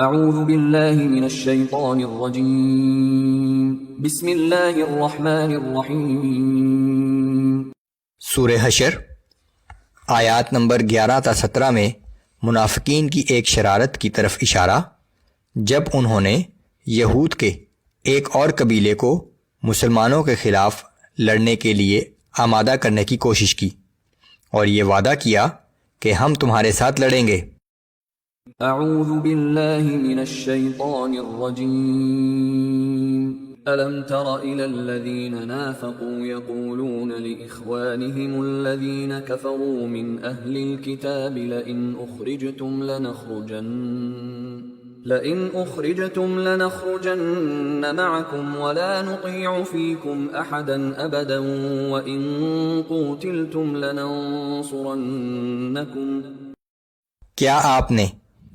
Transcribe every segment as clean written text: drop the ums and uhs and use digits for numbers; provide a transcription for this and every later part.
اعوذ باللہ من الشیطان الرجیم بسم اللہ الرحمن الرحیم۔ سورہ حشر آیات نمبر 11 تا 17 میں منافقین کی ایک شرارت کی طرف اشارہ، جب انہوں نے یہود کے ایک اور قبیلے کو مسلمانوں کے خلاف لڑنے کے لیے آمادہ کرنے کی کوشش کی اور یہ وعدہ کیا کہ ہم تمہارے ساتھ لڑیں گے۔ اعوذ باللہ من الشیطان الرجیم۔ ألم تر إلى الذين نافقوا يقولون لإخوانهم الذين كفروا من أهل الكتاب لئن أخرجتم لنخرجن معكم ولا نطيع فيكم أحدا أبدا وإن قوتلتم لننصرنكم۔ کیا آپ نے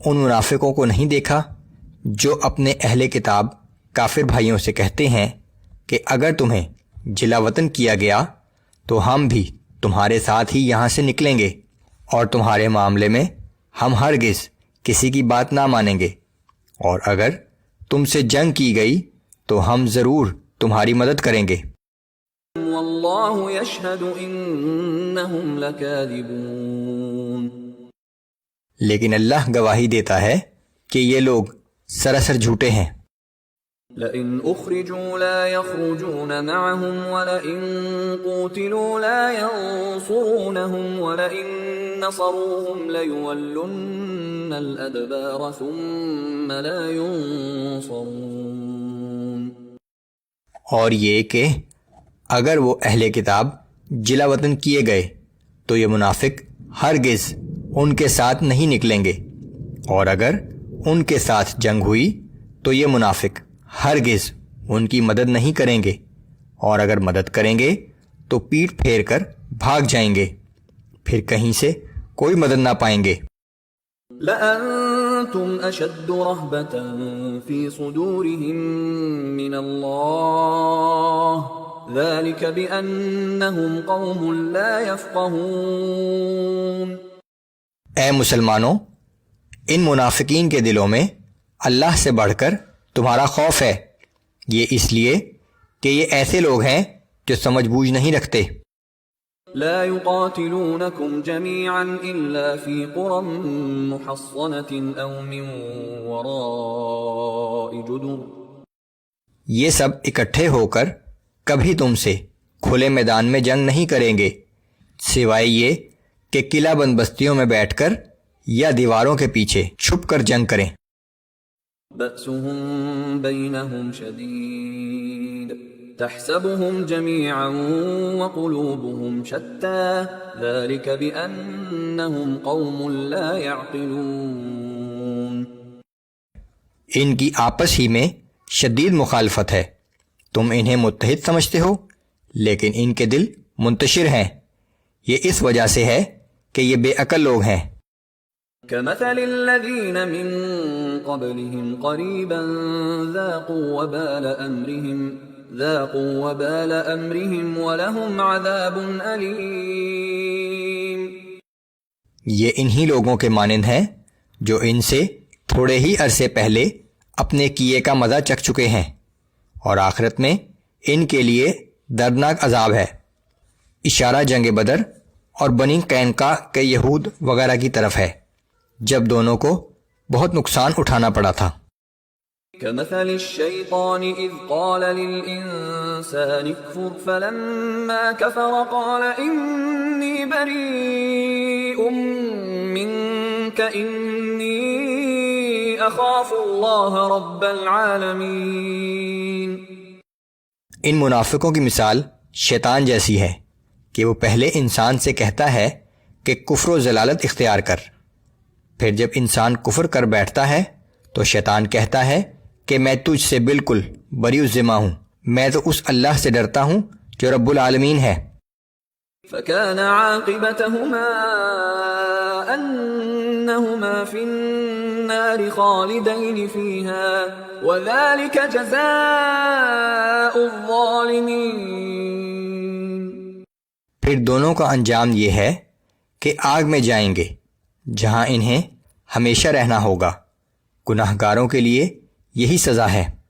ان منافقوں کو نہیں دیکھا جو اپنے اہل کتاب کافر بھائیوں سے کہتے ہیں کہ اگر تمہیں جلا وطن کیا گیا تو ہم بھی تمہارے ساتھ ہی یہاں سے نکلیں گے اور تمہارے معاملے میں ہم ہرگز کسی کی بات نہ مانیں گے، اور اگر تم سے جنگ کی گئی تو ہم ضرور تمہاری مدد کریں گے۔ واللہ یشہد انہم لکاذبون۔ لیکن اللہ گواہی دیتا ہے کہ یہ لوگ سراسر جھوٹے ہیں۔ لئن اخرجوا لا يخرجون معهم ولئن قوتلوا لا ينصرونهم ولئن نصروهم ليولن الادبار ثم لا ينصرون۔ اور یہ کہ اگر وہ اہل کتاب جلا وطن کیے گئے تو یہ منافق ہرگز ان کے ساتھ نہیں نکلیں گے، اور اگر ان کے ساتھ جنگ ہوئی تو یہ منافق ہرگز ان کی مدد نہیں کریں گے، اور اگر مدد کریں گے تو پیٹھ پھیر کر بھاگ جائیں گے، پھر کہیں سے کوئی مدد نہ پائیں گے۔ لَأَنْتُمْ أَشَدُّ رَهْبَةً فِي صُدُورِهِم مِّنَ اللَّهِ ذَلِكَ بِأَنَّهُمْ قَوْمٌ لَا يَفْقَهُونَ۔ اے مسلمانوں، ان منافقین کے دلوں میں اللہ سے بڑھ کر تمہارا خوف ہے، یہ اس لیے کہ یہ ایسے لوگ ہیں جو سمجھ بوجھ نہیں رکھتے۔ لا يقاتلونكم جميعا إلا في قرى محصنة أو من وراء جدر۔ یہ سب اکٹھے ہو کر کبھی تم سے کھلے میدان میں جنگ نہیں کریں گے، سوائے یہ کہ قلعہ بند بستیوں میں بیٹھ کر یا دیواروں کے پیچھے چھپ کر جنگ کریں۔ بأسهم بينهم شديد تحسبهم جميعا وقلوبهم شتى ذلك بأنهم قوم لا يعقلون۔ ان کی آپس ہی میں شدید مخالفت ہے، تم انہیں متحد سمجھتے ہو لیکن ان کے دل منتشر ہیں، یہ اس وجہ سے ہے کہ یہ بے عقل لوگ ہیں۔ كمثل الذين من قبلهم قريبا ذاقوا وبال أمرهم ولهم عذاب أليم۔ یہ انہی لوگوں کے مانند ہیں جو ان سے تھوڑے ہی عرصے پہلے اپنے کیے کا مزہ چکھ چکے ہیں، اور آخرت میں ان کے لیے دردناک عذاب ہے۔ اشارہ جنگ بدر اور بنی قینقاع کے یہود وغیرہ کی طرف ہے، جب دونوں کو بہت نقصان اٹھانا پڑا تھا۔ كمثل الشيطان إذ قال للإنسان اكفر فلما كفر قال إني بريء منك إني أخاف الله رب العالمين۔ ان منافقوں کی مثال شیطان جیسی ہے کہ وہ پہلے انسان سے کہتا ہے کہ کفر و ضلالت اختیار کر، پھر جب انسان کفر کر بیٹھتا ہے تو شیطان کہتا ہے کہ میں تجھ سے بالکل بری الذمہ ہوں، میں تو اس اللہ سے ڈرتا ہوں جو رب العالمین ہے۔ فَكَانَ عَاقِبَتَهُمَا أَنَّهُمَا فِي النَّارِ خَالِدَيْنِ فِيهَا وَذَلِكَ جَزَاءُ الظَّالِمِينَ۔ پھر دونوں کا انجام یہ ہے کہ آگ میں جائیں گے جہاں انہیں ہمیشہ رہنا ہوگا، گناہگاروں کے لیے یہی سزا ہے۔